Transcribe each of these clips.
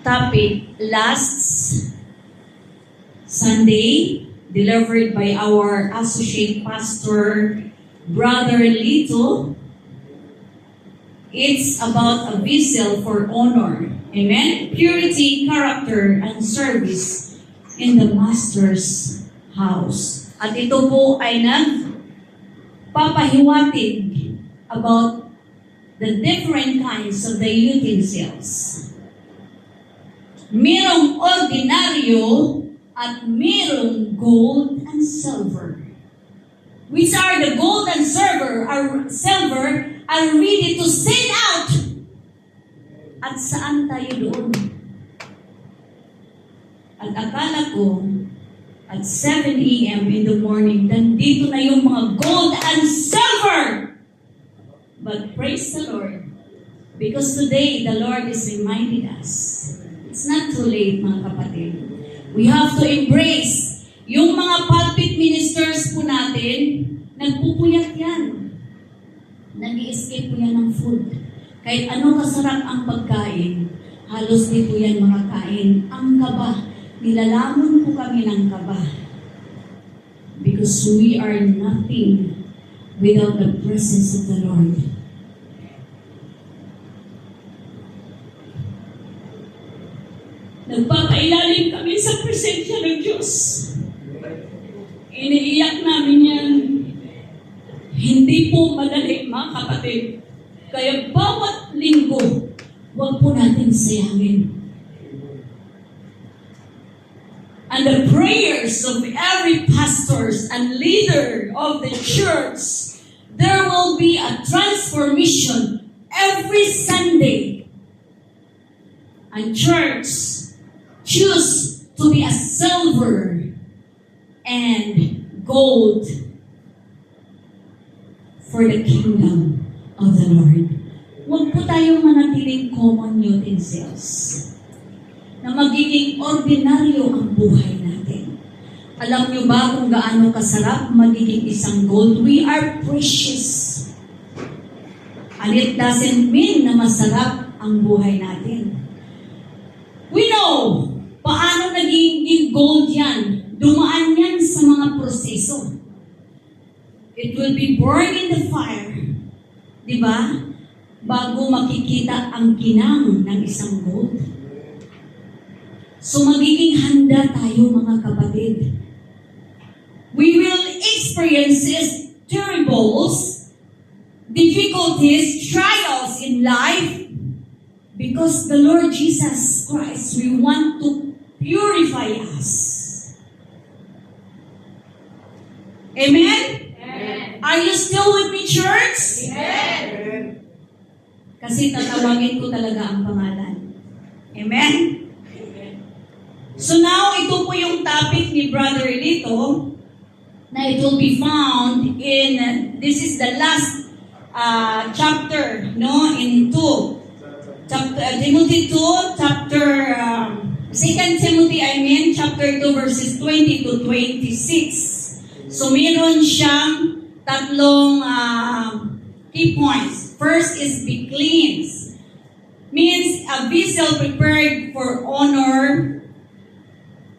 topic last Sunday, delivered by our associate pastor, Brother Lito. It's about a vessel for honor. Amen? Purity, character, and service in the Master's house. At ito po ay nagpapahiwatig about the different kinds of the utensils. Merong ordinaryo at merong gold and silver. Which are the gold and silver are ready to send out. At saan tayo doon? At akala ko, at 7 a.m. in the morning, nandito na yung mga gold and silver. But praise the Lord, because today the Lord is reminding us, it's not too late, mga kapatid. We have to embrace yung mga pulpit ministers po natin, nagpupuyat yan. Nag-i-escape po yan ng food. Kahit ano kasarap ang pagkain, halos di po yan makakain. Ang kaba, nilalamon po kami ng kaba. Because we are nothing without the presence of the Lord. Nagpapailalim kami sa presensya ng Diyos. Iniiyak namin yan. Hindi po madali, mga kapatid. Kaya bawat linggo, huwag po natin sayangin. And the prayers of every pastors and leader of the church, there will be a transformation every Sunday. And church, choose to be a silver and gold for the kingdom of the Lord. Huwag po tayong manatiling common utensils na magiging ordinaryo ang buhay natin. Alam niyo ba kung gaano kasarap magiging isang gold? We are precious. And it doesn't mean na masarap ang buhay natin. We know paano naging gold yan. Dumaan yan sa mga proseso. It will be burned in the fire. Diba? Bago makikita ang kinang ng isang gold. So magiging handa tayo, mga kapatid. We will experience terribles, difficulties, trials in life because the Lord Jesus Christ will want to purify us. Amen? Amen. Are you still with me, church? Amen. Kasi tatawagin ko talaga ang pangalan. Amen? Amen. So now, ito po yung topic ni Brother Lito na it will be found in, this is the last chapter, no? In 2. Timothy 2, chapter, 2 Timothy, chapter 2, verses 20 to 26. So, meron siyang tatlong key points. First is be cleansed. Means a vessel prepared for honor.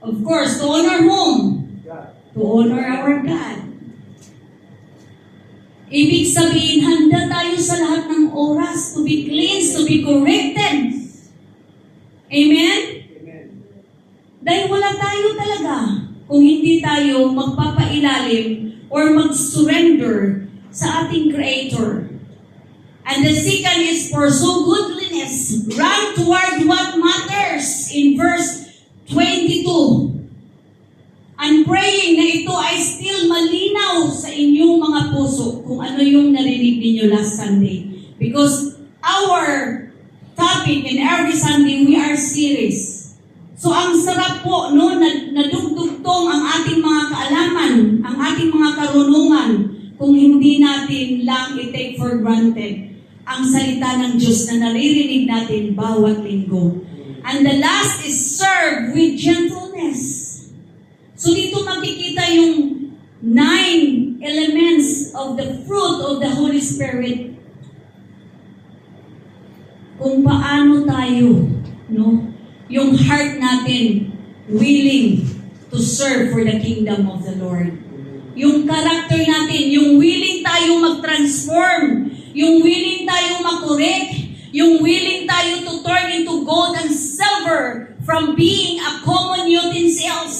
Of course, to honor whom? God. To honor our God. Ibig sabihin, handa tayo sa lahat ng oras to be cleansed, to be corrected. Amen? Amen. Dahil wala tayo talaga kung hindi tayo magpapailalim or mag-surrender sa ating Creator. And the second is pursue goodliness. Run toward what matters in verse 22. And praying na ito ay still malinaw sa inyong mga puso kung ano yung narinig ninyo last Sunday. Because our topic in every Sunday, we are serious. So ang sarap po, no, nadugtugtong ang ating mga kaalaman, ang ating mga karunungan, kung hindi natin lang i-take for granted ang salita ng Diyos na naririnig natin bawat linggo. And the last is serve with gentleness. So dito makikita yung 9 elements of the fruit of the Holy Spirit. Kung paano tayo, no, yung heart natin willing to serve for the kingdom of the Lord. Yung character natin, yung willing tayo mag-transform, yung willing tayo mag-correct, yung willing tayo to turn into gold and silver from being a common utensils.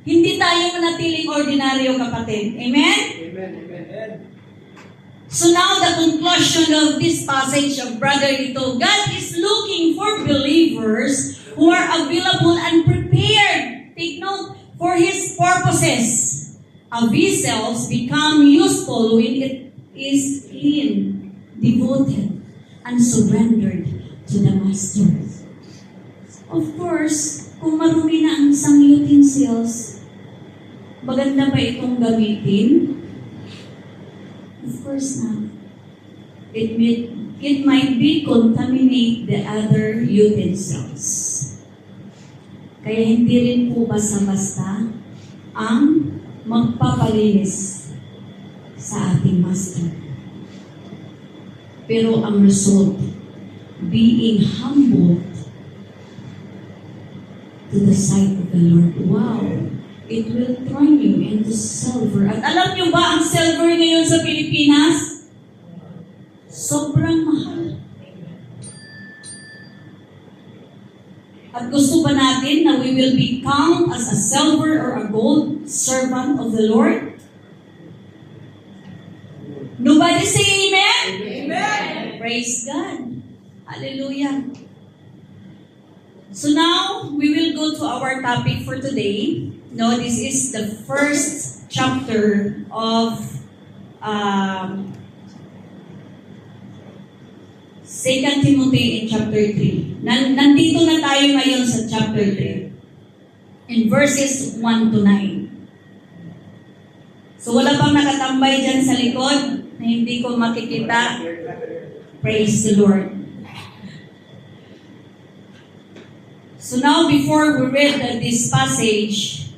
Hindi tayo manatiling ordinaryo, kapatid. Amen? Amen. Amen. So now the conclusion of this passage of Brother Ito, God is looking for believers who are available and prepared. Take note, for His purposes. A vessels become useful when it is clean, devoted, and surrendered to the Master. Of course, kung marumi na ang isang utensils, maganda ba itong gamitin? Of course not. It might be contaminate the other utensils. Kaya hindi rin po basta-basta ang magpapalinis sa ating Master. Pero ang result, being humble to the sight of the Lord. Wow! It will turn you into silver. At alam nyo ba ang silver ngayon sa Pilipinas? Sobrang mahal. At gusto ba natin na we will become as a silver or a gold servant of the Lord? Nobody say amen? Amen. Praise God. Hallelujah. So now, we will go to our topic for today. No, this is the first chapter of 2 Timothy in chapter 3. Nandito na tayo ngayon sa chapter 3. In verses 1 to 9. So wala pang nakatambay dyan sa likod na hindi ko makikita. Praise the Lord. So now before we read this passage,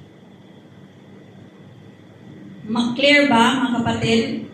clear ba mga kapatid?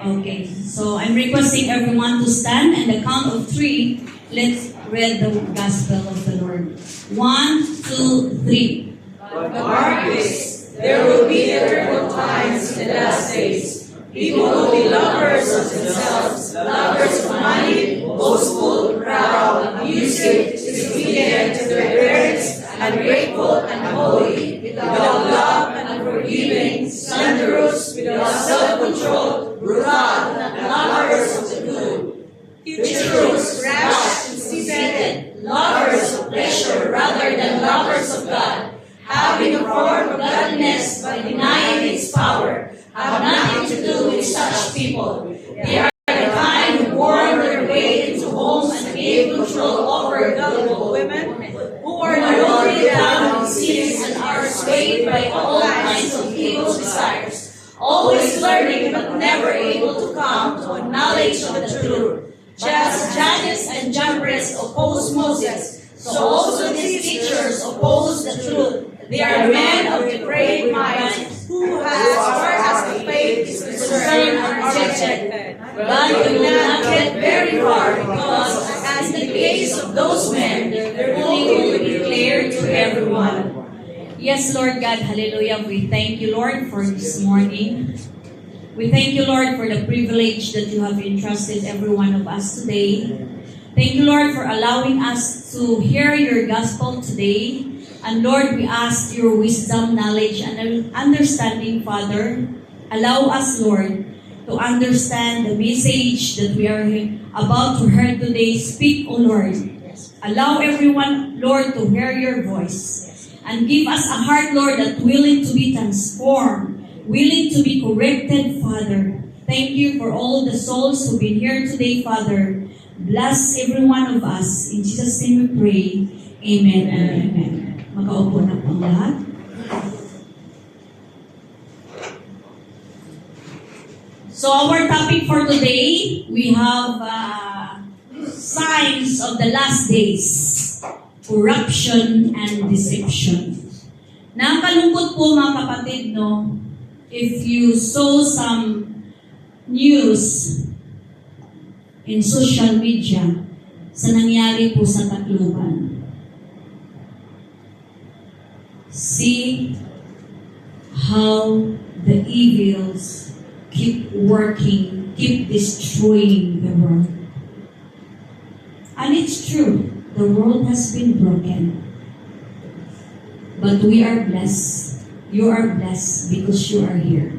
Okay, so I'm requesting everyone to stand and the count of 3, let's read the gospel of the Lord. 1, 2, 3. But mark this, there will be terrible times in the last days. People will be lovers of themselves, lovers of money, boastful, proud, abusive, disobedient to their parents, ungrateful and unholy, without love and unforgiving, slanderous, without self-control, brutal, and lovers of the good, treacherous, rash, conceited, lovers of pleasure rather than lovers of God, having a form of godliness but denying its power, have nothing to do with such people. They are the kind who worm their way into homes and gain control over gullible women, who are loaded down with sins and are swayed by all kinds of evil desires, always learning but never able to come to a knowledge of the truth. Just Jannes and Jambres opposed Moses, so also these teachers oppose the truth. They are men of depraved minds, who as far as the faith is concerned are rejected. God will not get very far, because as in the case of those men, their ruling will be clear to everyone. Yes, Lord God, hallelujah. We thank you, Lord, for this morning. We thank you, Lord, for the privilege that you have entrusted every one of us today. Thank you, Lord, for allowing us to hear your gospel today. And Lord, we ask your wisdom, knowledge, and understanding, Father. Allow us, Lord, to understand the message that we are about to hear today. Speak, O Lord. Allow everyone, Lord, to hear your voice. And give us a heart, Lord, that willing to be transformed, willing to be corrected, Father. Thank you for all the souls who've been here today, Father. Bless every one of us. In Jesus' name we pray. Amen and amen. Makaupo na po ang lahat. So our topic for today, we have signs of the last days, corruption and deception. Nakakalungkot po mga kapatid, no? If you saw some news in social media, sa nangyari po sa Tacloban. See how the evils keep working, keep destroying the world. And it's true, the world has been broken. But we are blessed. You are blessed because you are here.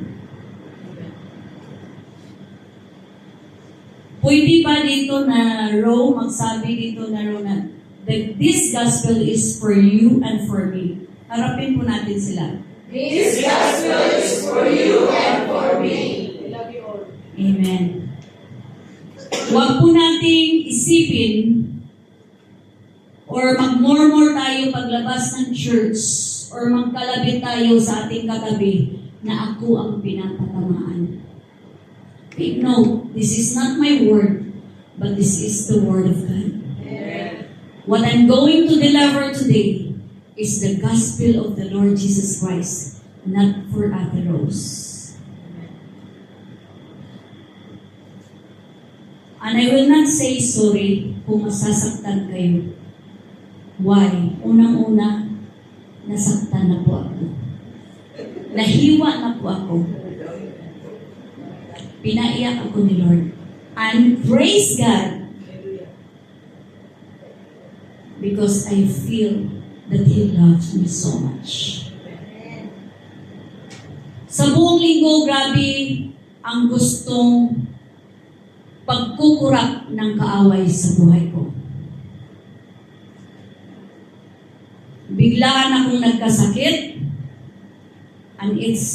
Pwede ba dito na row, magsabi dito na row na that this gospel is for you and for me. Harapin po natin sila. This gospel is for you and for me. We love you all. Amen. Huwag po nating isipin or mag-murmur tayo paglabas ng church or magkalabit tayo sa ating katabi na ako ang pinapatamaan. Take note, this is not my word, but this is the word of God. Amen. What I'm going to deliver today is the gospel of the Lord Jesus Christ, not for Ate Rose. And I will not say sorry kung masasaktan kayo. Why? Unang-una, nasaktan na po ako. Nahiwa na po ako. Pinaiyak ako ni Lord. And praise God because I feel that He loves me so much. Sa buong linggo, grabe ang gustong pagkukurak ng kaaway sa buhay ko. Biglaan akong nagkasakit and it's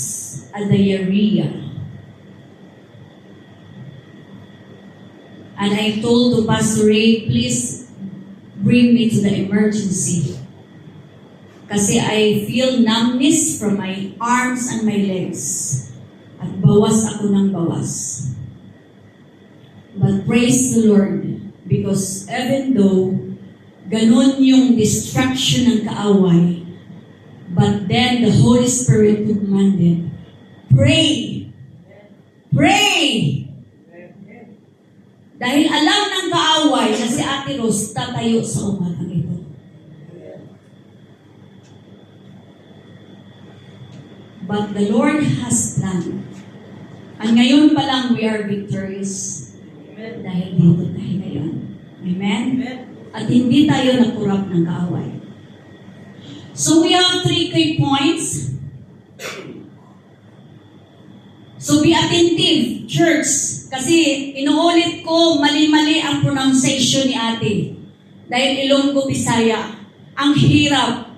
a diarrhea. And I told to Pastor Ray, please bring me to the emergency. Kasi I feel numbness from my arms and my legs. At bawas ako ng bawas. But praise the Lord, because even though ganun yung distraction ng kaaway, but then the Holy Spirit commanded, pray! Pray! Dahil alam ng kaaway na si Ate Rose tatayo sa umagang ito. But the Lord has planned. And ngayon pa lang we are victorious. Dahil dito tayo ngayon. Amen? At hindi tayo nakurap ng kaaway. So we have 3 key points. So be attentive, church. Kasi inuulit ko, mali-mali ang pronunciation ni ate. Dahil Ilonggo, Bisaya. Ang hirap.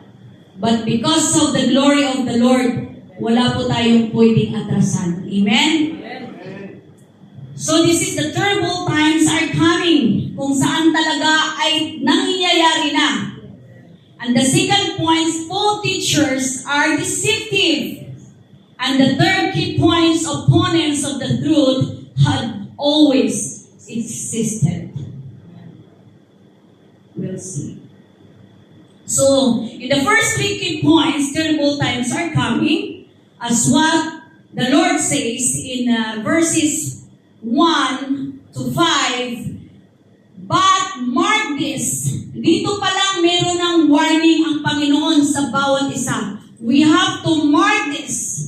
But because of the glory of the Lord, wala po tayong pwedeng atrasan. Amen? So this is the terrible times are coming. Kung saan talaga ay nangyayari na. And the second point, false teachers are deceptive. And the third key point, opponents of the truth had always existed. We'll see. So, in the first 3 key points, terrible times are coming, as what the Lord says in verses 1 to 5. But mark this, dito pa lang meron ng warning ang Panginoon sa bawat isa. We have to mark this.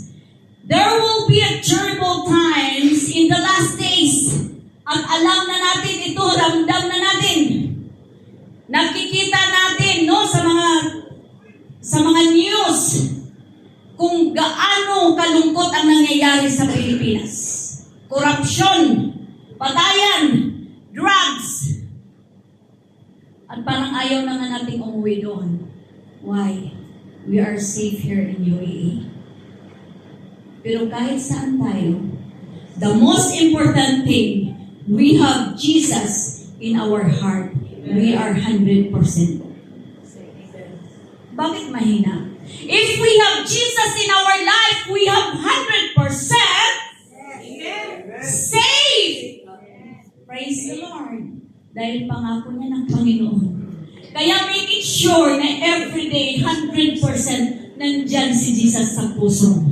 There will be a terrible times in the last days. At alam na natin ito, ramdam na natin. Nakikita natin no sa mga news kung gaano kalungkot ang nangyayari sa Pilipinas. Korupsyon, patayan, drugs. At parang ayaw na nga nating umuwi doon. Why? We are safe here in UAE. Pero kahit saan tayo, the most important thing, we have Jesus in our heart. We are 100%. Bakit mahina? If we have Jesus in our life, we have 100% saved. Praise the Lord. Dahil pangako niya ng Panginoon. Kaya make it sure na everyday 100% nandyan si Jesus sa puso.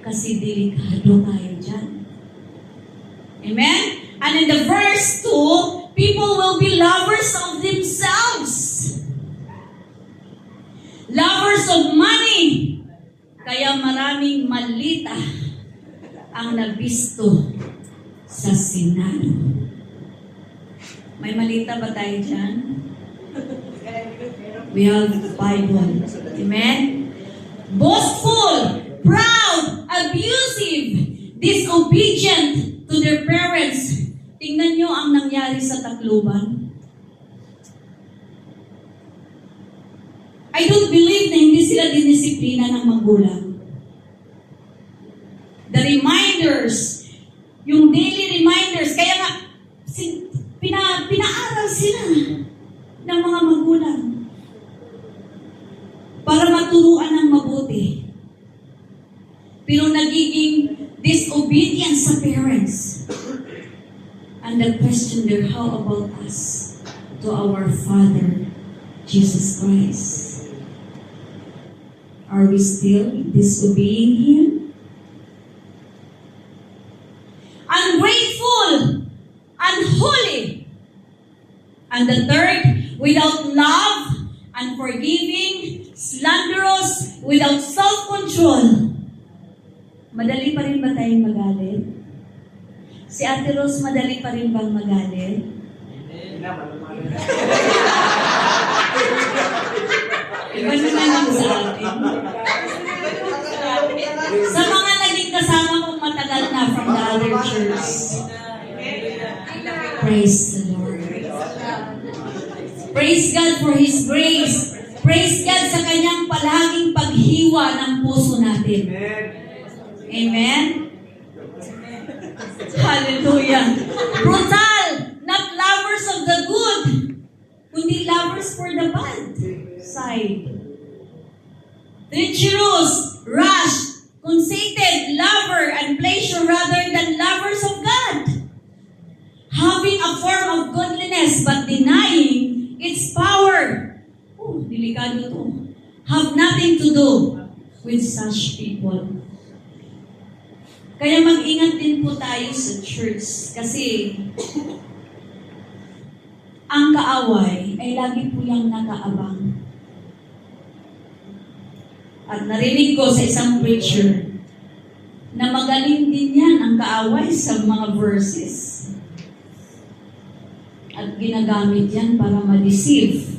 Kasi delikado tayo dyan. Amen? And in the verse 2, People will be lovers of themselves. Lovers of money. Kaya maraming malita ang nabisto sa Senado. May malita ba tayo dyan? We have the Bible. Amen? Boastful, proud, abusive, disobedient to their parents. Tingnan nyo ang nangyari sa Tacloban. I don't believe na hindi sila dinisiplina ng magulang. The reminders, yung daily reminders, kaya nga, pinaaral sila ng mga magulang para maturuan ng mabuti. Pero nagiging disobedient sa parents. And the question there, how about us to our Father, Jesus Christ? Are we still disobeying Him? Ungrateful, unholy. And the third, without love, unforgiving, slanderous, without self-control. Madali pa rin ba tayong magalit? Si Ate Rose, madali pa rin bang magalit? Iba naman ang sa atin. Sa mga naging kasama kong matagal na from the other church. Praise the Lord. Praise God for His grace. Praise God sa Kanyang palaging paghiwa ng puso natin. Amen? Hallelujah. Brutal, not lovers of the good, kundi lovers for the bad side. Treacherous, rash, conceited, lover, and pleasure rather than lovers of God. Having a form of godliness but denying its power. Oh, delikado to. Have nothing to do with such people. Kaya mag-ingat din po tayo sa church kasi ang kaaway ay lagi po yung nakaabang. At narinig ko sa isang preacher na magaling din yan ang kaaway sa mga verses. At ginagamit yan para ma-deceive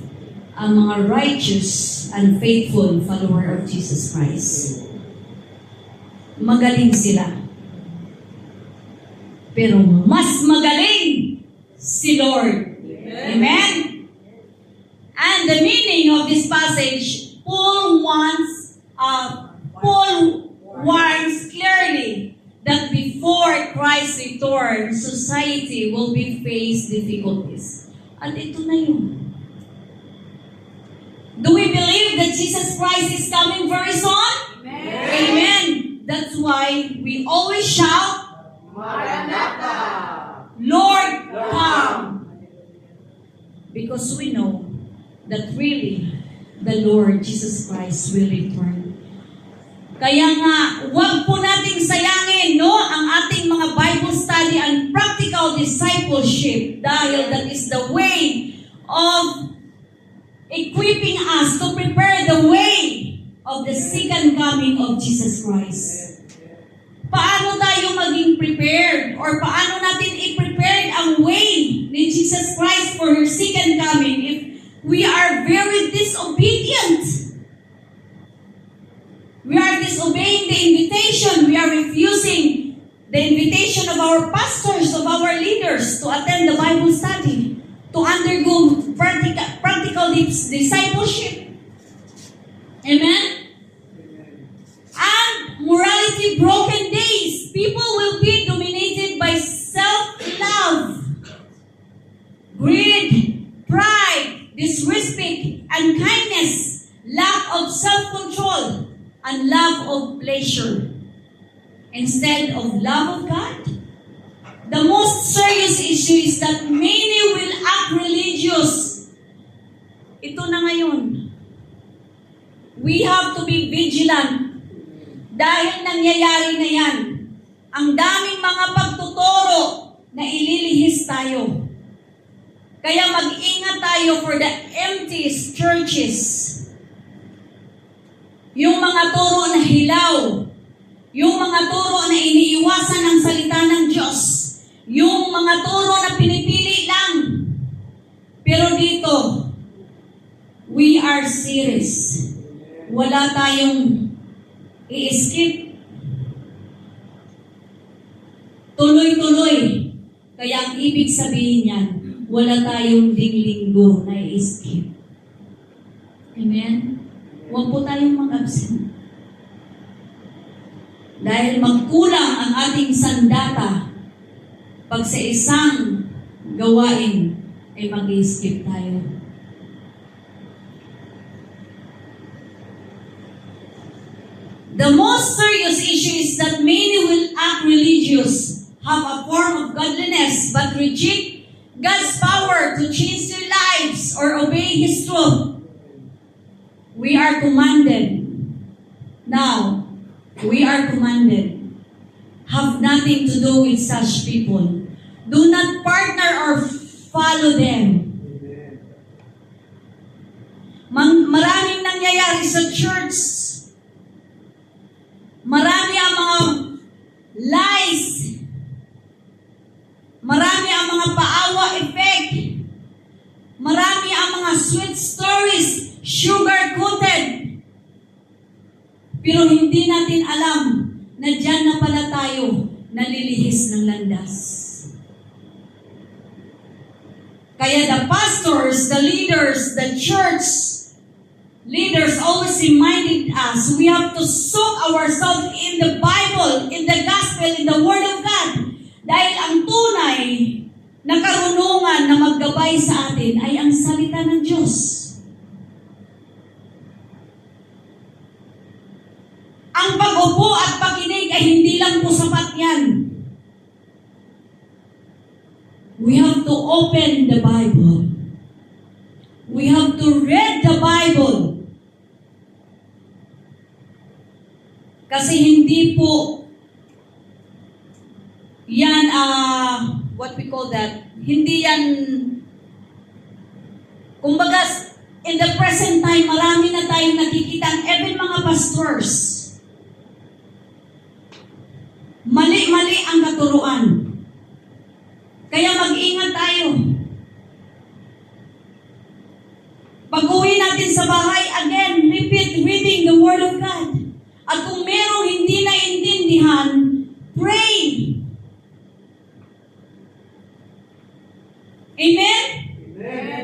ang mga righteous and faithful follower of Jesus Christ. Magaling sila. Pero mas magaling si Lord. Amen? And the meaning of this passage, Paul warns clearly that before Christ's return, society will be face difficulties. At ito na yun. Do we believe that Jesus Christ is coming very soon? Amen. Amen. That's why we always shout, Maranatha! Lord, come! Because we know that really the Lord Jesus Christ will return. Kaya nga, huwag po nating sayangin, ang ating mga Bible study and practical discipleship dahil that is the way of equipping us to prepare the way of the second coming of Jesus Christ. Paano tayo maging prepared? Or paano natin i-prepare ang way ni Jesus Christ for His second coming if we are very disobedient? We are disobeying the invitation. We are refusing the invitation of our pastors, of our leaders to attend the Bible study, to undergo practical discipleship. Amen? And morality broken days. People will be dominated by self-love, greed, pride, disrespect, unkindness, lack of self-control, and love of pleasure. Instead of love of God, the most serious issue is that many will act religious. Ito na ngayon. We have to be vigilant. Dahil nangyayari na yan, ang daming mga pagtuturo na ililihis tayo. Kaya mag-ingat tayo for the empty churches. Yung mga turo na hilaw, yung mga turo na iniiwasan ng salita ng Diyos, yung mga turo na pinipili lang. Pero dito, we are serious. Wala tayong i-skip. Tuloy-tuloy. Kaya ang ibig sabihin niyan, wala tayong linggo na i-skip. Amen? Huwag po tayong mag-absent. Dahil magkulang ang ating sandata pag sa isang gawain ay mag-i-skip tayo. The most serious issue is that many will act religious, have a form of godliness, but reject God's power to change their lives or obey His truth. We are commanded. Now, we are commanded. Have nothing to do with such people. Do not partner or follow them. Maraming nangyayari sa church. Marami ang mga lies. Marami ang mga paawa effect. Marami ang mga sweet stories, sugar-coated. Pero hindi natin alam na dyan na pala tayo nalilihis ng landas. Kaya the pastors, the leaders, the church leaders always reminded us we have to soak ourselves in the Bible, in the gospel, in the Word of God. Dahil ang tunay na karunungan na maggabay sa atin ay ang salita ng Diyos. Ang pag-upo at pakinig ay hindi lang po sapat yan. We have to open the Bible. We have to read the Bible. Kasi hindi po yan, what we call that, hindi yan, kumbaga, in the present time, marami na tayong nakikita, even mga pastors, mali-mali ang katuruan. Kaya mag-ingat tayo. Pag-uwi natin sa bahay, again, repeat reading the Word of God. At kung merong hindi naintindihan, pray. Amen? Amen.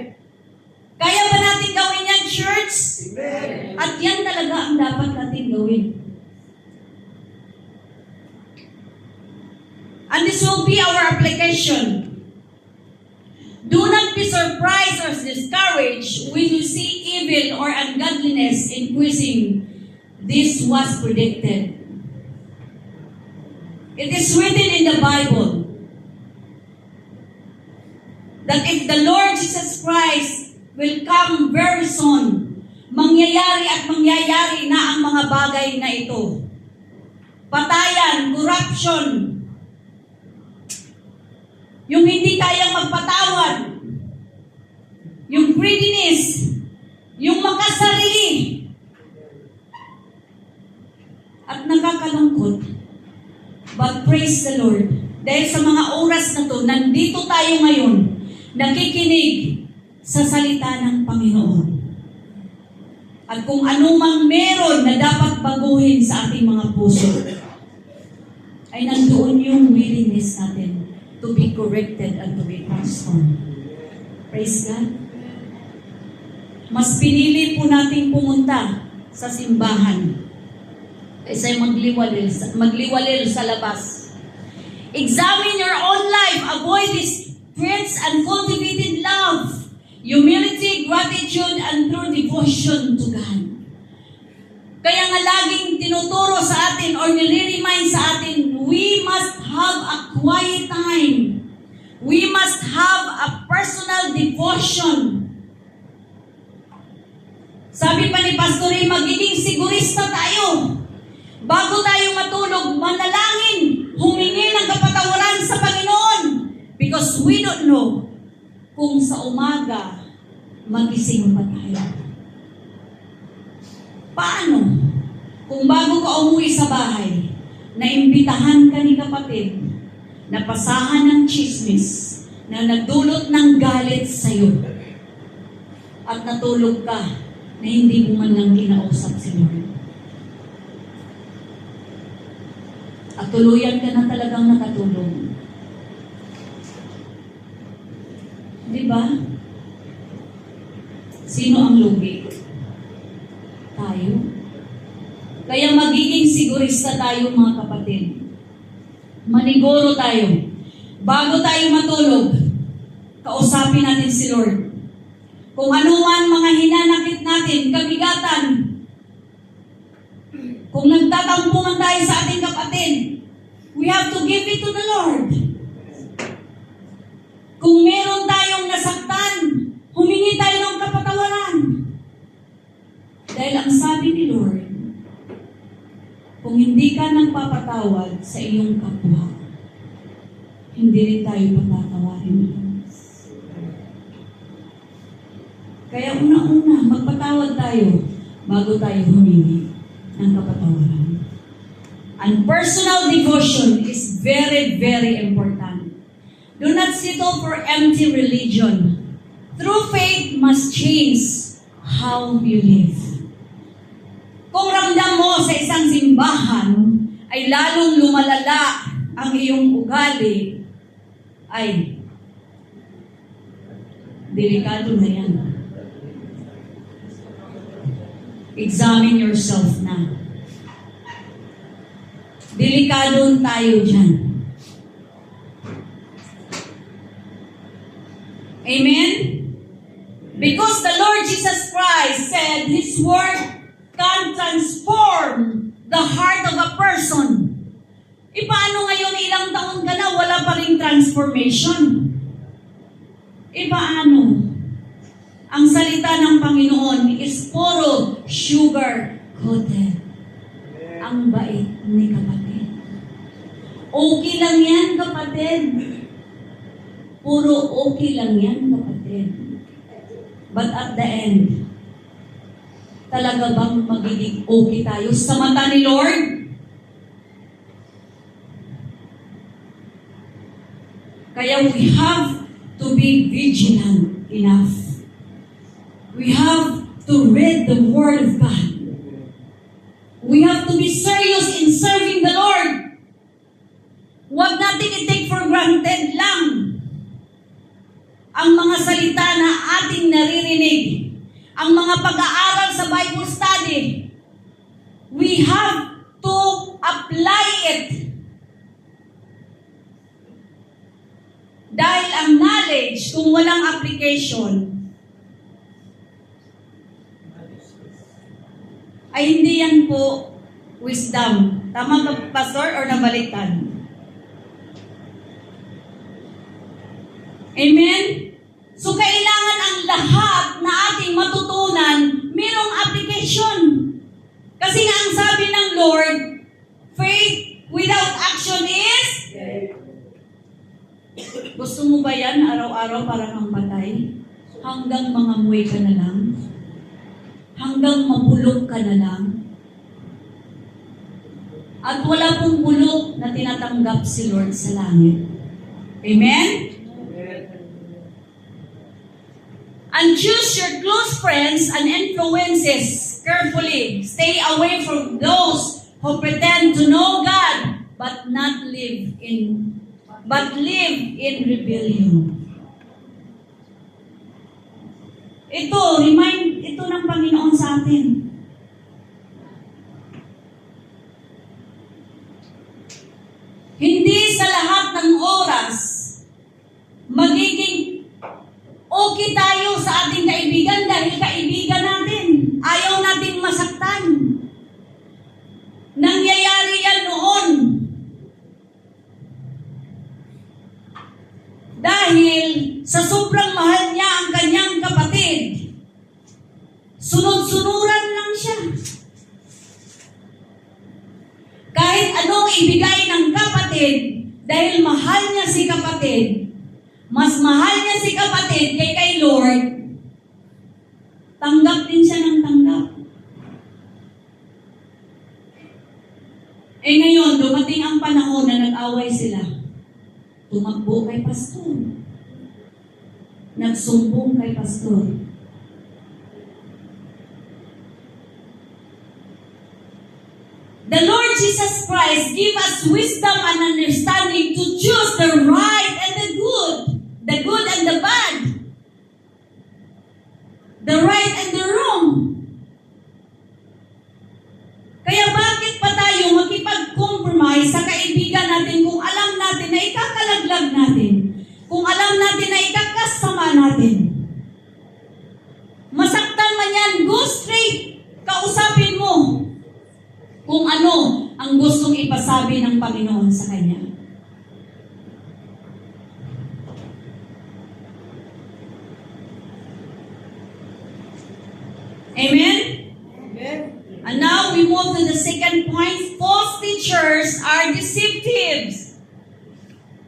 Kaya ba natin gawin yan, church? Amen. At yan talaga ang dapat natin gawin. And this will be our application. Do not be surprised or discouraged when you see evil or ungodliness increasing. This was predicted. It is written in the Bible that if the Lord Jesus Christ will come very soon, mangyayari at mangyayari na ang mga bagay na ito. Patayan, corruption, yung hindi kayang magpatawad, yung greediness, yung makasarili, at nakakalungkot. But praise the Lord, dahil sa mga oras na to, nandito tayo ngayon, nakikinig sa salita ng Panginoon. At kung anumang meron na dapat baguhin sa ating mga puso, ay nandoon yung willingness natin to be corrected and to be transformed. Praise God. Mas pinili po nating pumunta sa simbahan kaysa magliwalil sa labas. Examine your own life. Avoid this traits and cultivated love, humility, gratitude, and true devotion to God. Kaya nga laging tinuturo sa atin or nire-remind sa atin, we must have a quiet time. We must have a personal devotion. Sabi pa ni Pastor Ray, magiging sigurista tayo. Bago tayo matulog, manalangin, humingi ng kapatawaran sa Panginoon. Because we don't know kung sa umaga magising pa tayo? Paano kung bago ka umuwi sa bahay, naimbitahan ka ni kapatid, napasahan ng chismis, na nagdulot ng galit sa'yo, at natulog ka na hindi mo man lang kinausap si Lord? At tuluyan ka na talagang nakatulog. Di ba? Sino ang lugi? Tayo. Kaya magiging sigurista tayo, mga kapatid. Maniguro tayo. Bago tayo matulog, kausapin natin si Lord. Kung ano man mga hinanakit natin, kabigatan, kung nagtatampo man tayo sa ating kapatid, we have to give it to the Lord. Kung meron tayong nasaktan, humingi tayo ng kapatawaran. Dahil ang sabi ni Lord, kung hindi ka nagpapatawad sa iyong kapwa, hindi rin tayo patatawarin. Kaya una-una, magpatawad tayo bago tayo humingi ng kapatawaran. And personal devotion is very, very important. Do not settle for empty religion. True faith must change how you live. Kung ramdam mo sa isang simbahan ay lalong lumalala ang iyong ugali, ay delikado na yan. Examine yourself na. Delikado tayo dyan. Amen? Because the Lord Jesus Christ said His Word can transform the heart of a person. Paano ngayon ilang taon ka na, wala pa rin transformation? Paano? Ang salita ng Panginoon is puro sugar-coated. Ang bait ni kapatid. Okay lang yan, kapatid. Puro okay lang yan, kapatid. But at the end, talaga bang magiging okay tayo sa mata ni Lord? Kaya we have to be vigilant enough. We have to read the Word of God. We have to be serious in serving the Lord. Huwag natin i-take for granted lang ang mga salita na ating naririnig, ang mga pag-aaral sa Bible study. We have to apply it. Dahil ang knowledge, kung walang application, ay hindi yan po wisdom. Tama ka, Pastor, or nabaliktad? Amen? So, kailangan ang lahat na ating matutunan, mayroong application. Kasi nga ang sabi ng Lord, faith without action is? Gusto mo ba yan araw-araw para kang patay? Hanggang mangamoy ka na lang? Hanggang mabulok ka na lang? At wala pong bulok na tinatanggap si Lord sa langit. Amen? And choose your close friends and influences carefully. Stay away from those who pretend to know God but live in rebellion. Remind ito ng Panginoon sa atin. Hindi sa lahat ng oras magiging okay tayo sa ating kaibigan dahil kaibigan natin. Ayaw nating masaktan. Nangyayari yan noon. Dahil sa sobrang mahal niya ang kanyang kapatid, sunod-sunuran lang siya. Kahit anong ibigay ng kapatid, dahil mahal niya si kapatid, mas mahal niya si kapatid kay Lord, tanggap din siya ng tanggap. Eh ngayon, dumating ang panahon na nag-away sila. Tumakbo kay pastor. Nagsumbong kay pastor. The Lord Jesus Christ give us wisdom and understanding to choose the right and the good and the bad, the right and the wrong. Kaya bakit pa tayo makipag-compromise sa kaibigan natin kung alam natin na ikakalaglag natin, kung alam natin na ikakasama natin? Masaktan man yan, go straight, kausapin mo kung ano ang gustong ipasabi ng Panginoon sa kanya. Amen? Amen. And now we move to the second point. False teachers are deceptives.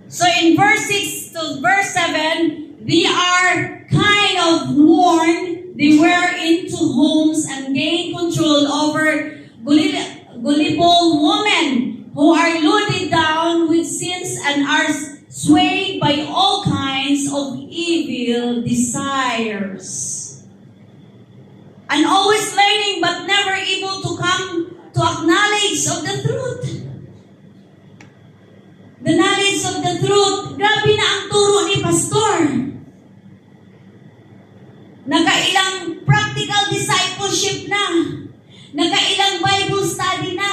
So in verse 6 to verse 7, they are kind of warned. They were into homes and gain control over gullible women who are loaded down with sins and are swayed by all kinds of evil desires. And always learning but never able to come to acknowledge of the truth. The knowledge of the truth. Grabe na ang turo ni pastor. Nakailang practical discipleship na. Nakailang Bible study na.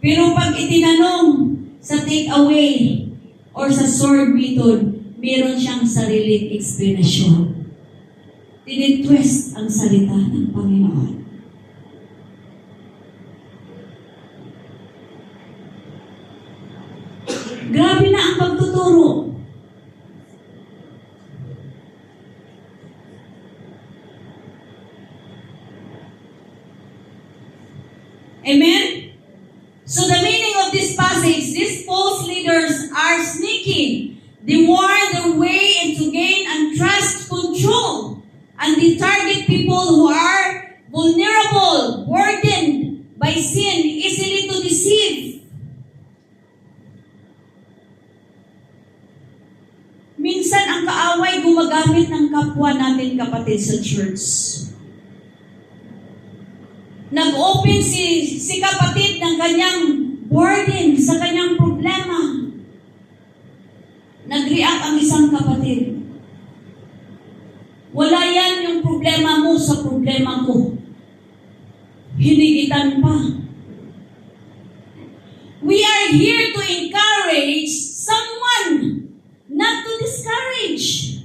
Pero pag itinanong sa take-away or sa sword method, meron siyang sariling explanation. Tinitwist ang salita ng Panginoon. Grabe na ang pagtuturo. Amen? So the meaning of this passage, these false leaders are sneaky. They warn their way and to gain and trust control. And they target people who are vulnerable, burdened by sin, easily to deceive. Minsan ang kaaway gumagamit ng kapwa natin kapatid sa church. Nag-open si kapatid ng kanyang burden sa kanyang problema. Nag-react ang isang kapatid. Wala yan yung problema mo sa problema ko. Hinigitan pa. We are here to encourage someone, not to discourage.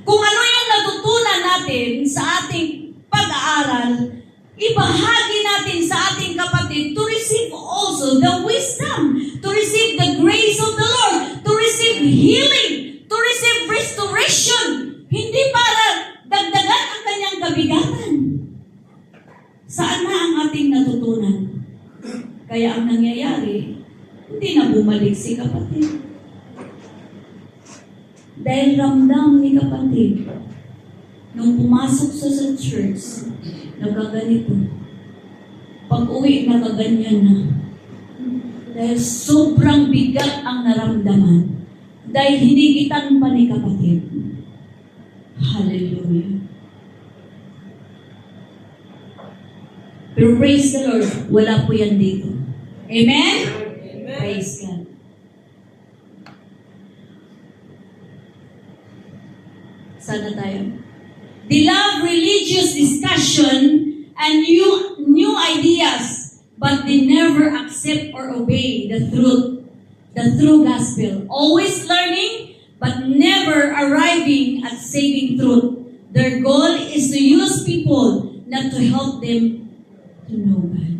Kung ano yung natutunan natin sa ating pag-aaral, ibahagi natin sa ating kapatid to receive also the wisdom, to receive the grace of the Lord, to receive healing, to receive restoration. Hindi para dagdagan ang kanyang kabigatan. Saan na ang ating natutunan? Kaya ang nangyayari, hindi na bumalik si kapatid. Dahil ramdam ni kapatid, nung pumasok sa church, nagkaganito. Pag-uwi, nakaganyan na. Dahil sobrang bigat ang naramdaman. Dahil hinigitan pa ni kapatid. Hallelujah. Pero praise the Lord, wala po yan dito. Amen? Amen. Praise God. Sana tayo. They love religious discussion and new ideas, but they never accept or obey the true gospel. Always learning, but never arriving at saving truth. Their goal is to use people, not to help them to know God.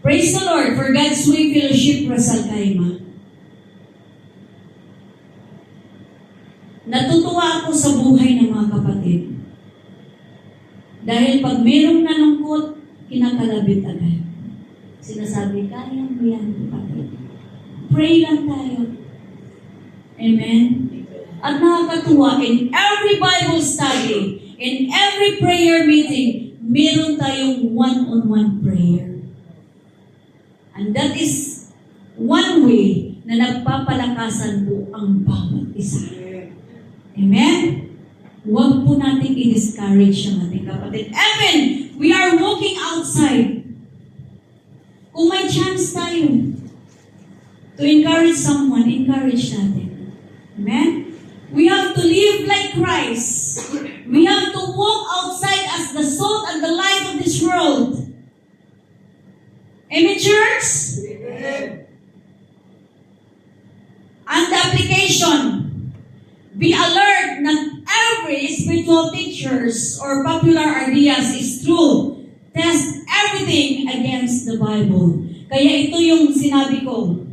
Praise the Lord for God's Way Fellowship Rasal Kaima. Natutuwa ako sa buhay ng mga kapatid. Dahil pag mayroong nalungkot, kinakalabit agad. Sinasabi, kaya mo yan, kapatid. Pray lang tayo. Amen? At nakakatuwa, in every Bible study, in every prayer meeting, meron tayong one-on-one prayer. And that is one way na nagpapalakasan po ang bawat isa. Amen? Huwag po natin i-discourage ang ating kapatid. Even, we are walking outside. Kung may chance tayo to encourage someone, encourage natin. Amen? We have to live like Christ. We have to walk outside as the salt and the light of this world. Amen, church? Amen. And the application. Be alert not every spiritual teachers or popular ideas is true. Test everything against the Bible. Kaya ito yung sinabi ko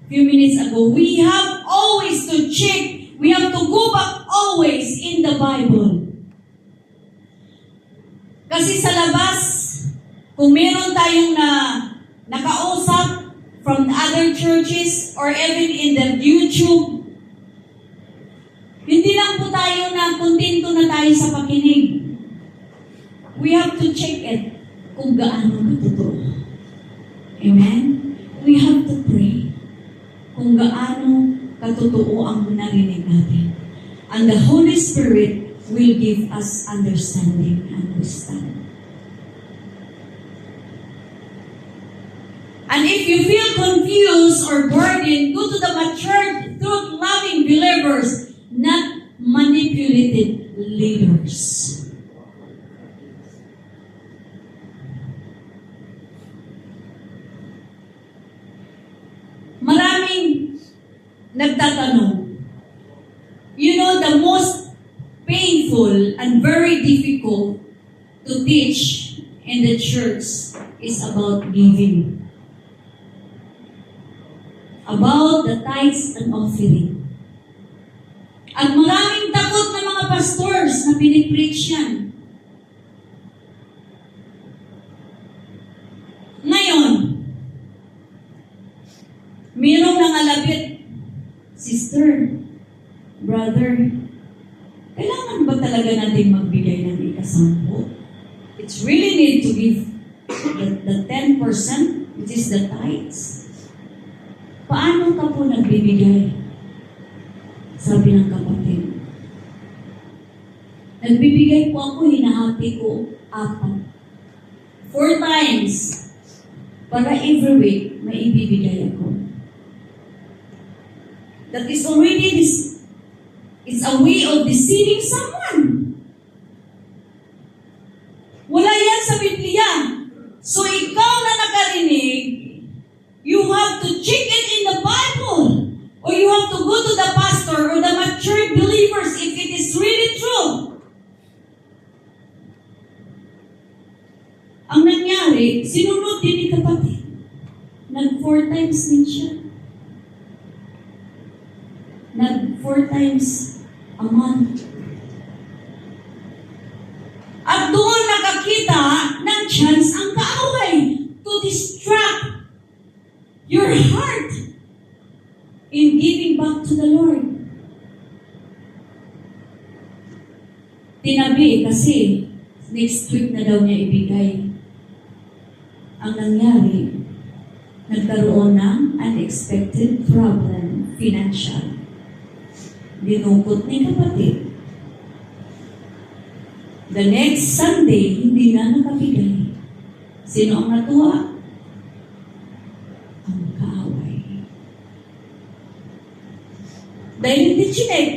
few minutes ago. We have always to check. We have to go back always in the Bible. Kasi sa labas, kung meron tayong nakausap from other churches or even in the YouTube, hindi lang po tayo na kontento na tayo sa pakinig. We have to check it kung gaano katotoo. Amen? We have to pray kung gaano katotoo ang narinig natin. And the Holy Spirit will give us understanding and wisdom. And if you feel confused or burdened, go to the matured, truth-loving believers, not manipulated leaders. Maraming nagtatanong. You know, the most painful and very difficult to teach in the church is about giving. About the tithes and offering. At maraming takot na mga pastors na pinipreach yan. Ngayon, mayroong nangalapit, sister, brother, kailangan ba talaga natin magbigay ng ikasampu? It's really need to give the 10%, which is the tithes. Paano ka po nagbibigay? Sabi ng kapatid. Nagbibigay po ako, hinahati ko 4. 4 times. Para every week, may ibibigay ako. That is already it's a way of deceiving someone. Wala yan sa Biblia. So ikaw na nakarinig, you have to check it in the Bible. Or you have to go to the pastor or the mature believers if it is really true. Ang nangyari, sinunod din ni kapatid. Nag 4 times din siya. Nag 4 times a month. At doon nakakita ng chance ang kaaway to distract your heart in giving back to the Lord. Tinabi kasi next week na daw niya ibigay. Ang nangyari, nagkaroon ng unexpected problem, financial. Dinukot ni kapatid. The next Sunday, hindi na nakabigay. Sino ang natuwa? Ang kaaway. Dahil hindi chinek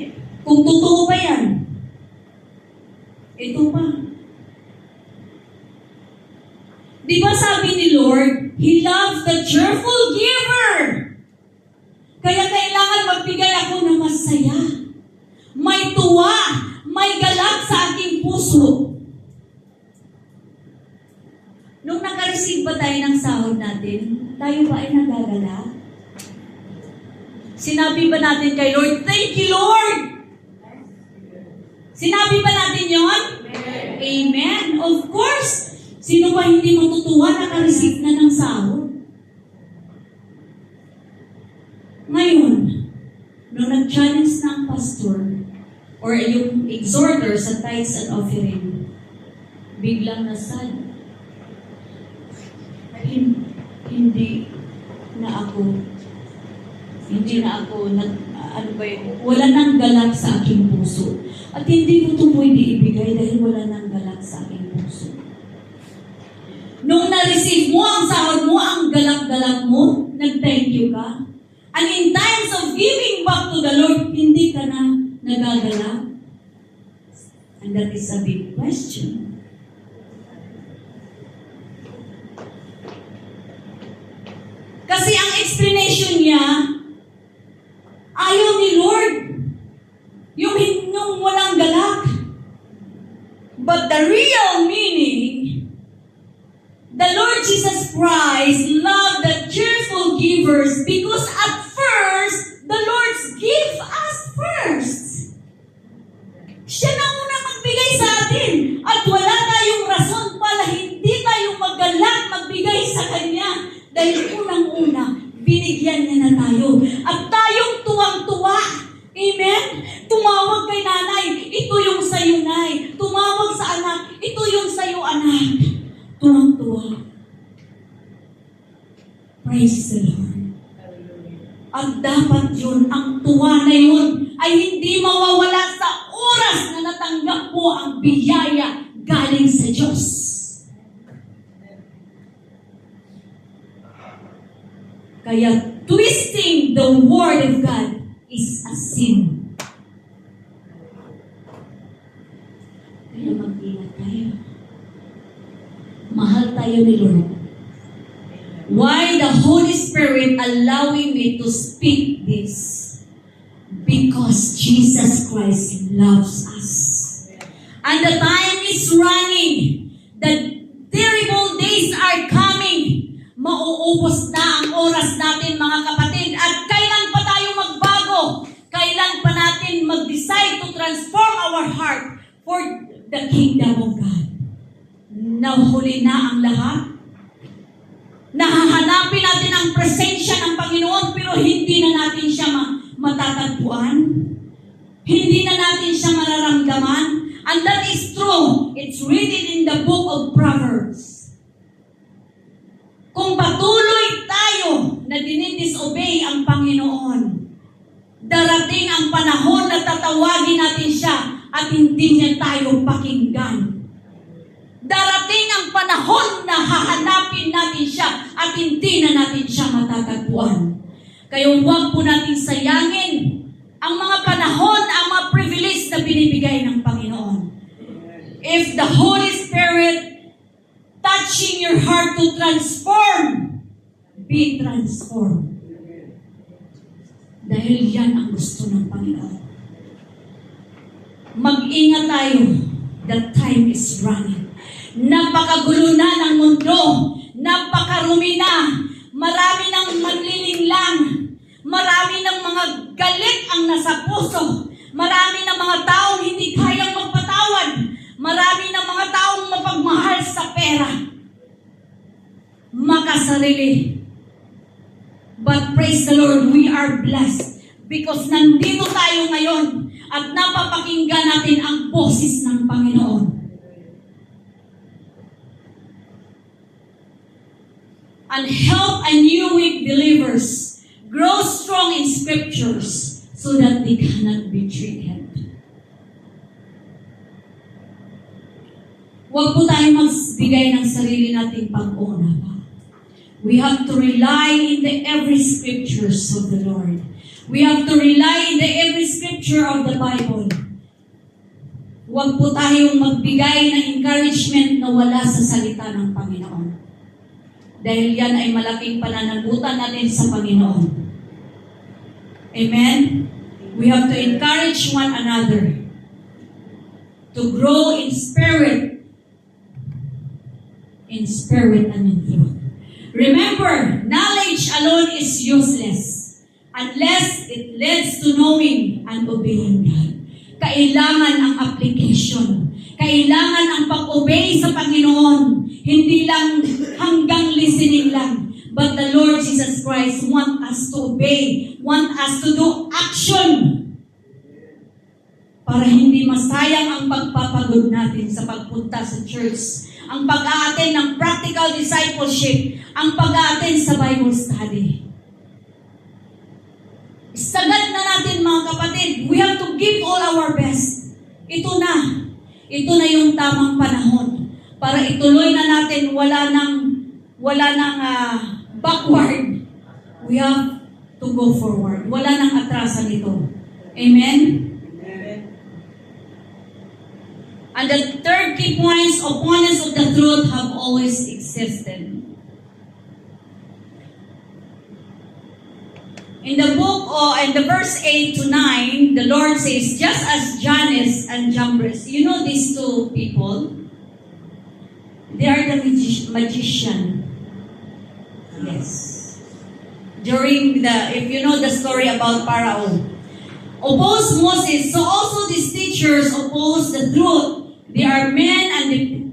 kung totoo ba yan. Ito pa. Di ba sabi ni Lord, He loves the cheerful giver. Kaya kailangan magbigay ako ng masaya. May tuwa, may galak sa aking puso. Nung nakareceive ba tayo ng sahod natin, tayo ba ay nagagala? Sinabi ba natin kay Lord, thank you Lord! Sinabi ba natin yon? Amen? Of course, sino ba hindi matutuwa naka-receive na ng sahod? Ngayon, nung nag-challenge na ang pastor or yung exhorter sa tithes and offering, biglang nasad. Hindi na ako wala nang galak sa aking puso. At hindi ko ito pwede ibigay dahil wala nang galak sa aking puso. Nung na-receive mo ang sahod mo, ang galak-galak mo, nag-thank you ka. And in times of giving back to the Lord, hindi ka na nagagalak. And that is a big question. Kasi ang explanation niya, ayaw ni Lord. Yung walang galak. But the real meaning, the Lord Jesus Christ loved the cheerful givers because at first, the Lord give us first. Siya na unang magbigay sa atin. At wala tayong rason pala hindi tayo maggalak magbigay sa Kanya. Dahil unang-una, binigyan niya na tayo. At tayong tuwang-tuwa. Amen? Tumawag kay nanay, ito yung sa'yo, nay. Tumawag sa anak, ito yung sa'yo, anak. Tuwang-tuwa. Praise the Lord. At dapat yun, ang tuwa na yun, ay hindi mawawala sa oras na natanggap mo ang biyaya galing sa Diyos. Kaya twisting the Word of God is a sin. Kaya mag-ingat tayo. Mahal tayo ni Lord. Why the Holy Spirit allowing me to speak this? Because Jesus Christ loves us. And the time is running. The terrible days are coming. Mauubos na ang oras natin, mga kapatid. At kailan pa tayo magbago? Kailan pa natin mag-decide to transform our heart for the kingdom of God? Nahuli na ang lahat. Nahahanapin natin ang presensya ng Panginoon pero hindi na natin siya matatagpuan. Hindi na natin siya mararamdaman. And that is true. It's written in the book of Proverbs. Kung patuloy tayo na dinidisobey ang Panginoon, darating ang panahon na tatawagin natin siya at hindi niya tayo pakinggan. Darating ang panahon na hahanapin natin siya at hindi na natin siya matatagpuan. Kaya huwag po natin sayangin ang mga panahon, ang mga privilege na binibigay ng Panginoon. If the Holy Spirit touching your heart to transform, be transformed. Dahil yan ang gusto ng Panginoon. Mag-ingat tayo. The time is running. Napakagulo na ng mundo. Napakarumi na. Marami ng manlilinglang. Marami ng mga galit ang nasa puso. Marami ng mga taong hindi kayang magpatawad. Marami ng mga taong mapagmahal sa pera. Makasarili. But praise the Lord, we are blessed because nandito tayo ngayon at napapakinggan natin ang boses ng Panginoon. And help a new week believers grow strong in scriptures so that they cannot be tricked. Huwag po tayo magbigay ng sarili nating pag-una pa. We have to rely in the every scriptures of the Lord. We have to rely in the every scripture of the Bible. Huwag po tayong magbigay ng encouragement na wala sa salita ng Panginoon. Dahil yan ay malaking pananagutan natin sa Panginoon. Amen? We have to encourage one another to grow in spirit and in truth. Remember, knowledge alone is useless unless it leads to knowing and obeying God. Kailangan ang application. Kailangan ang pag-obey sa Panginoon. Hindi lang hanggang listening lang. But the Lord Jesus Christ want us to obey. Want us to do action. Para hindi masayang ang pagpapagod natin sa pagpunta sa church. Ang pag-a-attend ng practical discipleship. Ang pag-a-attend sa Bible study. Sagad na natin mga kapatid. We have to give all our best. Ito na. Ito na yung tamang panahon. Para ituloy na natin, wala nang backward. We have to go forward. Wala nang atrasan ito. Amen? And the third key points, opponents of the truth have always existed. In the book, in the verse 8 to 9, the Lord says, just as Jannes and Jambres, you know these two people? They are the magician. Yes. If you know the story about Pharaoh, opposed Moses, so also these teachers oppose the truth. They are men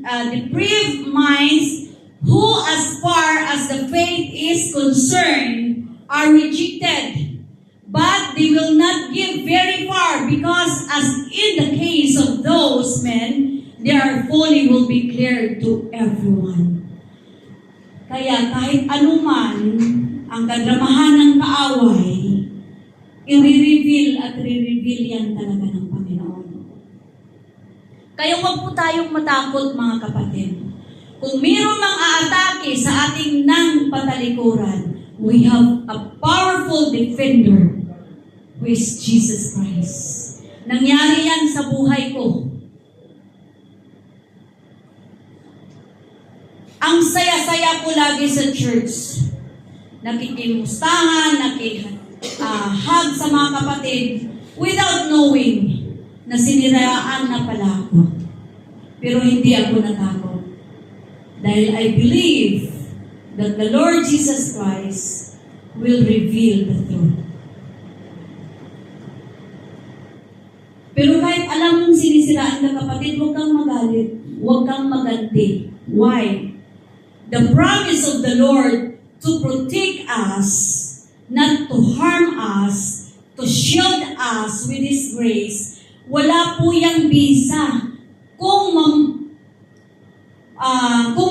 and depraved minds who, as far as the faith is concerned, are rejected. But they will not give very far because, as in the case of those men, their folly will be clear to everyone. Kaya kahit anuman ang kadramahan ng kaaway, i-reveal at re-reveal yan talaga ng Panginoon. Kaya huwag po tayong matakot mga kapatid. Kung mayroon mang aatake sa ating nang patalikuran, we have a powerful defender who is Jesus Christ. Nangyari yan sa buhay ko. Ang saya-saya ko lagi sa church. Nakikimustahan, nakihag sa mga kapatid without knowing na siniraan na pala ako. Pero hindi ako natakot. Dahil I believe that the Lord Jesus Christ will reveal the truth. Pero kahit alam mong sinisiraan ka kapatid, huwag kang magalit. Huwag kang maganti. Why? The promise of the Lord to protect us, not to harm us, to shield us with His grace, wala po yang bisa. Kung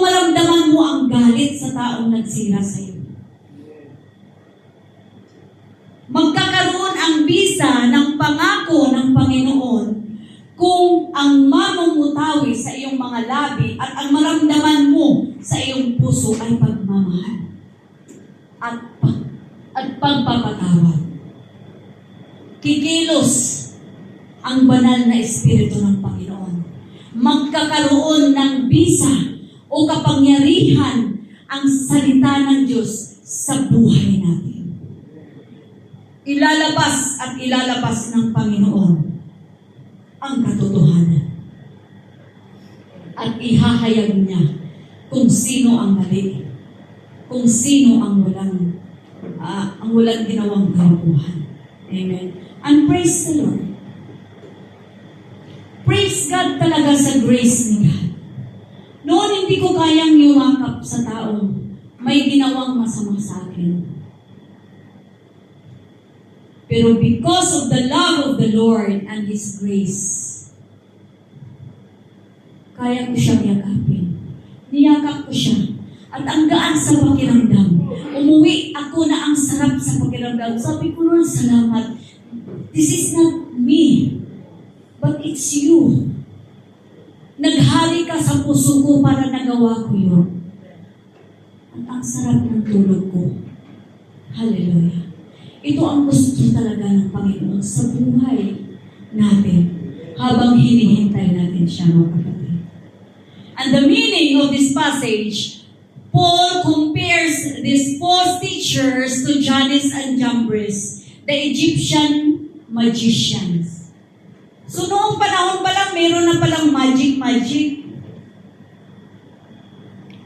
maramdaman mo ang galit sa taong nagsira sa iyo. Magkakaroon ang bisa ng pangako ng Panginoon kung ang mamumutawi sa iyong mga labi at ang maramdaman mo sa iyong puso ay pagmamahal at pagpapatawad. Kikilos ang banal na Espiritu ng Panginoon. Magkakaroon ng bisa o kapangyarihan ang salita ng Diyos sa buhay natin. Ilalabas at ilalabas ng Panginoon ang katotohanan. At ihahayag niya kung sino ang mali, kung sino ang walang ginawang karupuhan. Amen. And praise the Lord. Praise God talaga sa grace ni God. Noon hindi ko kayang yumakap sa taong may ginawang masama sa akin. Pero because of the love of the Lord and His grace, kaya ko siyang yakapin. Niyakap ko siya. At ang gaan sa pakiramdam. Umuwi ako na ang sarap sa pakiramdam. Sabi ko, Lord, salamat. This is not me, but it's you. Naghari ka sa puso ko para nagawa ko yun. At ang sarap ng tulog ko. Hallelujah. Ito ang gusto talaga ng Panginoon sa buhay natin habang hinihintay natin siya, mga kapatid. And the meaning of this passage, Paul compares these false teachers to Jannes and Jambres, the Egyptian magicians. So noong panahon pa lang, meron na palang magic.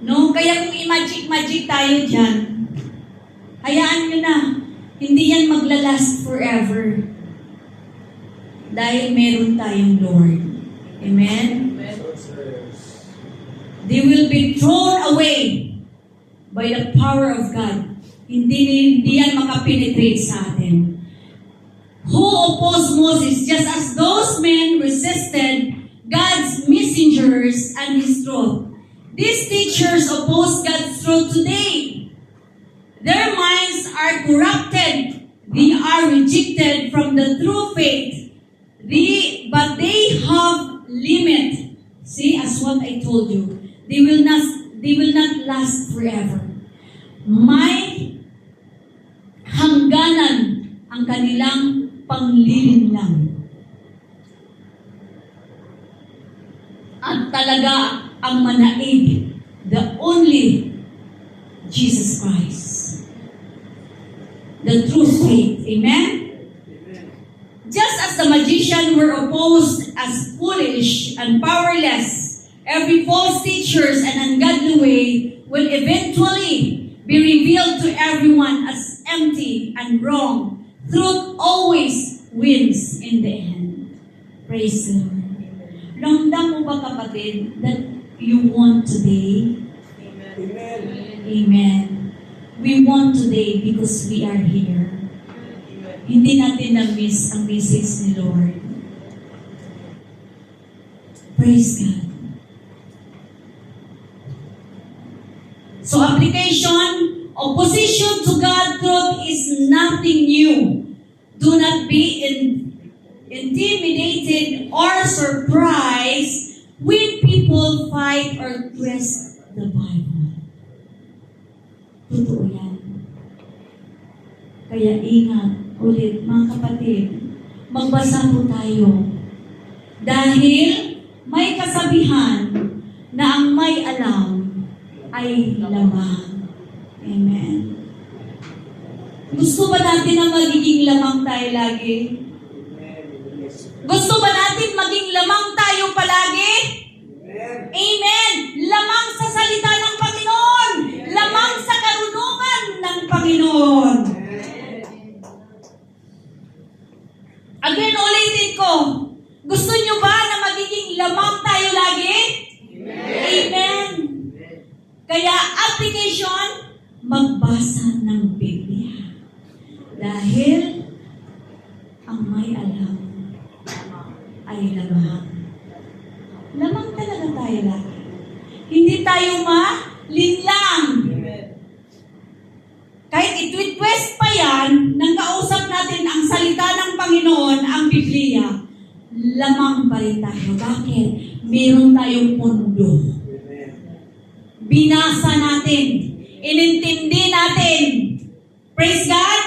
No? Kaya kung i-magic tayo dyan, hayaan nyo na. Hindi yan maglalast forever. Dahil meron tayong Lord. Amen? They will be thrown away by the power of God. Hindi yan makapenetrate sa atin. Who opposed Moses just as those men resisted God's messengers and His truth. These teachers oppose God's truth today. Their minds are corrupted. They are rejected from the true faith. But they have limit. See, as what I told you, they will not last forever. May hangganan ang kanilang panglilinlang. At talaga ang manaig, the only Jesus Christ. The true faith. Amen? Just as the magician were opposed as foolish and powerless, every false teachers and ungodly way will eventually be revealed to everyone as empty and wrong. Truth always wins in the end. Praise the Lord. Ramdam mo ba, kapatid, that you want today? Amen. Amen. We want today because we are here. Hindi natin na-miss ang message ni Lord. Praise God. So application, opposition to God's truth is nothing new. Do not be intimidated or surprised when people fight or twist the Bible. Totoo yan. Kaya ingat ulit, mga kapatid, magbasa po tayo. Dahil may kasabihan na ang may alam ay lamang. Amen. Gusto ba natin na magiging lamang tayo lagi? Gusto ba natin maging lamang tayo palagi? Amen. Lamang sa salita ng Panginoon. Lamang sa karunungan ng Panginoon. Again, ulitin ko. Gusto nyo ba na magiging lamang tayo lagi? Amen. Kaya application, magbasa ng Biblia. Dahil ang may alam ay lamang. Lamang talaga tayo lagi. Hindi tayo malinlang. Kahit itwist pa yan, nang kausap natin ang salita ng Panginoon, ang Biblia, lamang pa rin tayo. Bakit? Meron tayong pundo. Binasa natin. Inintindi natin. Praise God!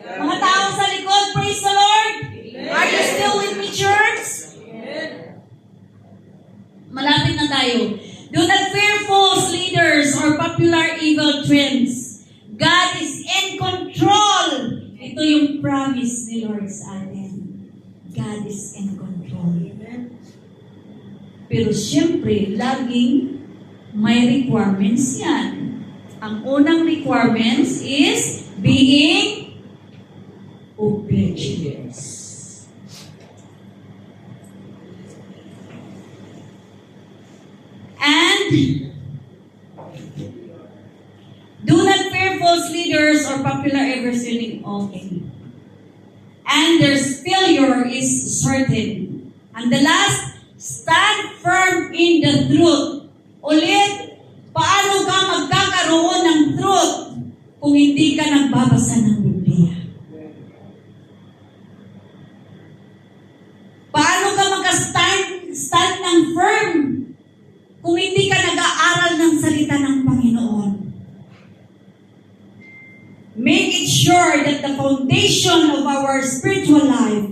Mga tao sa likod, praise the Lord! Are you still with me, church? Malapit na tayo. Do not fear false leaders or popular evil trends. God is in control. Ito yung promise ni Lord sa atin. God is in control. Pero siyempre, laging may requirements yan. Ang unang requirements is being obedience. And do not fear false leaders or popular everything. Okay. And their failure is certain. And the last, stand firm in the truth. Ulit, paano ka magkakaroon ng truth kung hindi ka nagbabasa ng Biblia? Paano ka mag-stand ng firm kung hindi ka nag-aaral ng salita ng Panginoon? Make it sure that the foundation of our spiritual life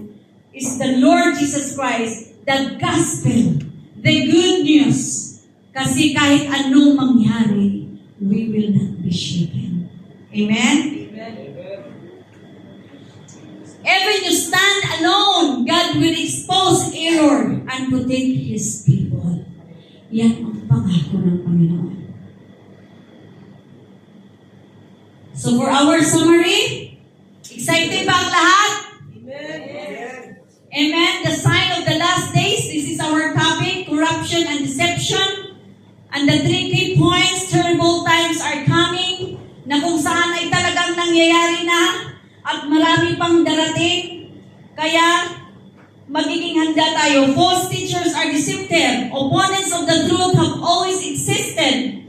is the Lord Jesus Christ, the gospel, the good news. Kasi kahit anong mangyari, we will not be shaken. Amen? Even you stand alone, God will expose error and protect His people. Yan ang pangako ng Panginoon. So for our summary, excited ba ang lahat? Amen. The sign of the last days. This is our topic, corruption manipulation and deception. And the 3 key points, terrible times are coming, na kung saan ay talagang nangyayari na at marami pang darating. Kaya magiging handa tayo. False teachers are deceptive. Opponents of the truth have always existed.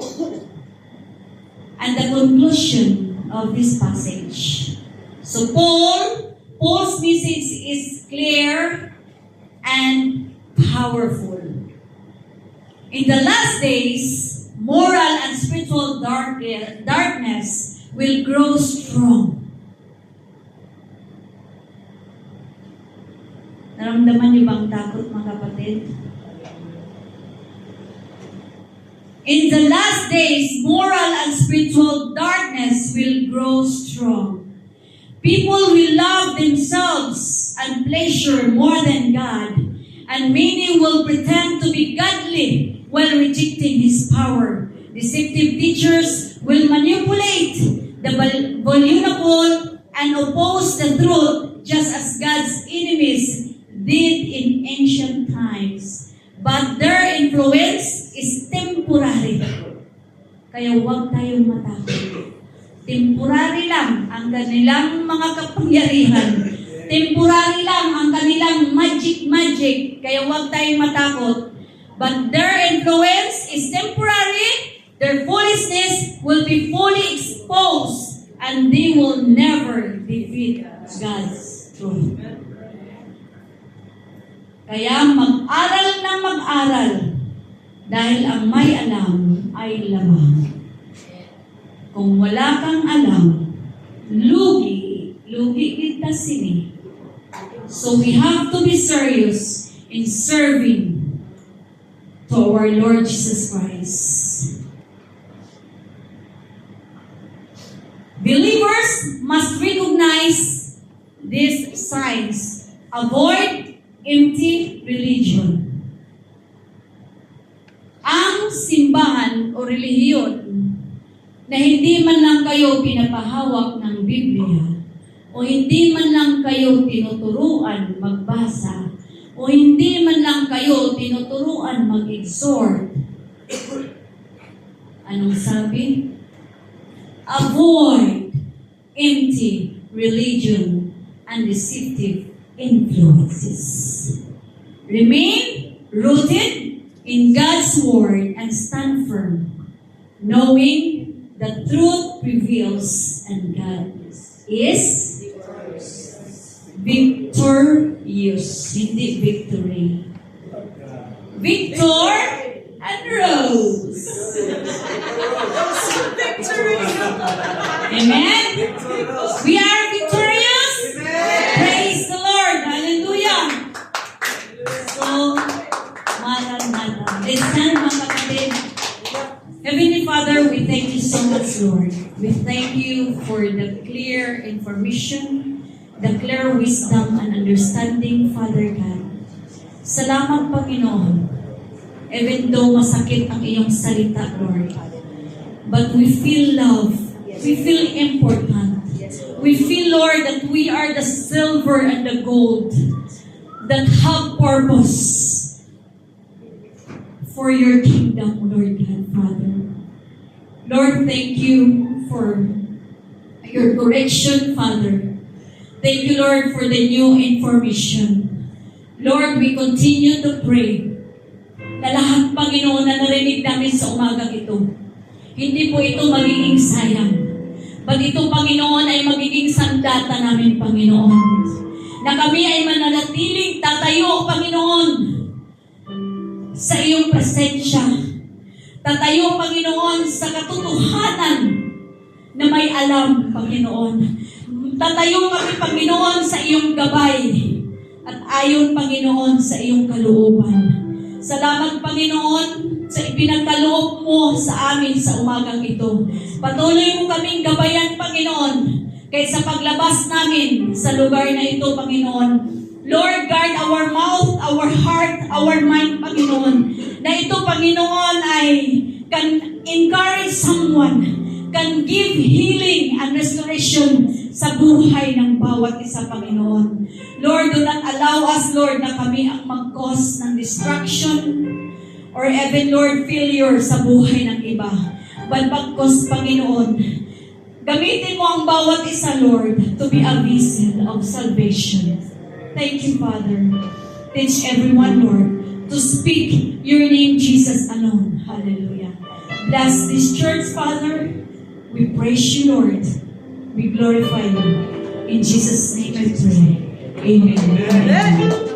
And the conclusion of this passage. So Paul's message is clear and powerful. In the last days, moral and spiritual darkness will grow strong. Naramdaman niyo bang takot, mga kapatid? In the last days, moral and spiritual darkness will grow strong. People will love themselves and pleasure more than God, and many will pretend to be godly while rejecting His power. Deceptive teachers will manipulate the vulnerable and oppose the truth, just as God's enemies did in ancient times. But their influence is temporary. Kaya huwag tayong matakot. Temporary lang ang kanilang mga kapangyarihan. Temporary lang ang kanilang magic. Kaya huwag tayong matakot. But their influence is temporary. Their foolishness will be fully exposed. And they will never defeat God's truth. Kaya mag-aral na mag-aral. Dahil ang may alam ay lamang. Kung wala kang alam, lugi kita sini. So we have to be serious in serving to our Lord Jesus Christ. Believers must recognize these signs. Avoid empty religion. Ang simbahan o relihiyon na hindi man lang kayo pinapahawak ng Biblia, o hindi man lang kayo tinuturuan magbasa, o hindi man lang kayo tinuturuan mag-exhort. Anong sabi? Avoid empty religion and deceptive influences. Remain rooted in God's Word and stand firm, knowing the truth prevails and God is victorious, hindi victory. Victor and Rose. Victory! Amen? We are victorious? Praise the Lord. Hallelujah. So, Maranatha. Let's stand, mga kapatid. Heavenly Father, we thank you so much, Lord. We thank you for the clear information, the clear wisdom and understanding, Father God. Salamat, Panginoon. Even though masakit ang iyong salita, Lord, but we feel love. We feel important. We feel, Lord, that we are the silver and the gold that have purpose for your kingdom, Lord God, Father. Lord, thank you for your correction, Father. Thank you, Lord, for the new information. Lord, we continue to pray na lahat, Panginoon, na narinig namin sa umagang ito, hindi po ito magiging sayang. But ito, Panginoon, ay magiging sandata namin, Panginoon. Na kami ay mananatiling tatayo, Panginoon, sa iyong presensya. Tatayo, Panginoon, sa katotohanan na may alam, Panginoon. Tatayo kami, Panginoon, sa iyong gabay at ayon, Panginoon, sa iyong kalooban. Salamat, Panginoon, sa ipinagkaloob mo sa amin sa umagang ito. Patuloy mo kaming gabayan, Panginoon, kaysa paglabas namin sa lugar na ito, Panginoon. Lord, guard our mouth, our heart, our mind, Panginoon. Na ito, Panginoon, ay can encourage someone, can give healing and restoration sa buhay ng bawat isa, Panginoon. Lord, do not allow us, Lord, na kami ang mag-cause ng destruction or even, Lord, failure sa buhay ng iba. But pagkos, Panginoon, gamitin mo ang bawat isa, Lord, to be a vessel of salvation. Thank you, Father. Teach everyone, Lord, to speak your name, Jesus, alone. Hallelujah. Bless this church, Father. We praise you, Lord. We glorify you. In Jesus' name I pray. Amen. Amen.